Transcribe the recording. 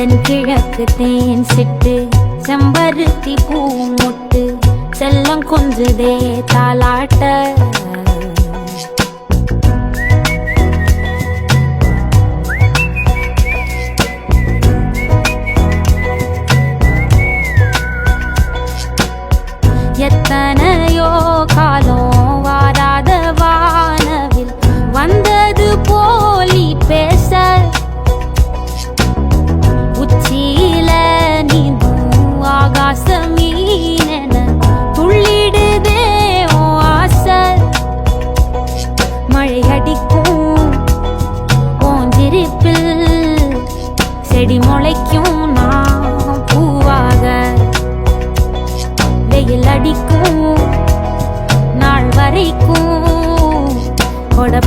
தென்கிழக்கு தேன் சிட்டு செம்பருத்தி பூ முட்டு செல்லம் கொஞ்சதே தாலாட்ட எத்தனையோ காலம் வாராத வானவில் வந்தது போலி பேச உச்சியில நீந்தும் ஆகாச மீனென துள்ளிடுதே ஓ ஆசை மழை அடிக்கும் ஓஞ்சிருப்பில் செடி முளைக்கும் நான் பூவாக வெயில் அடிக்கும் நாள் வரைக்கும் கொடை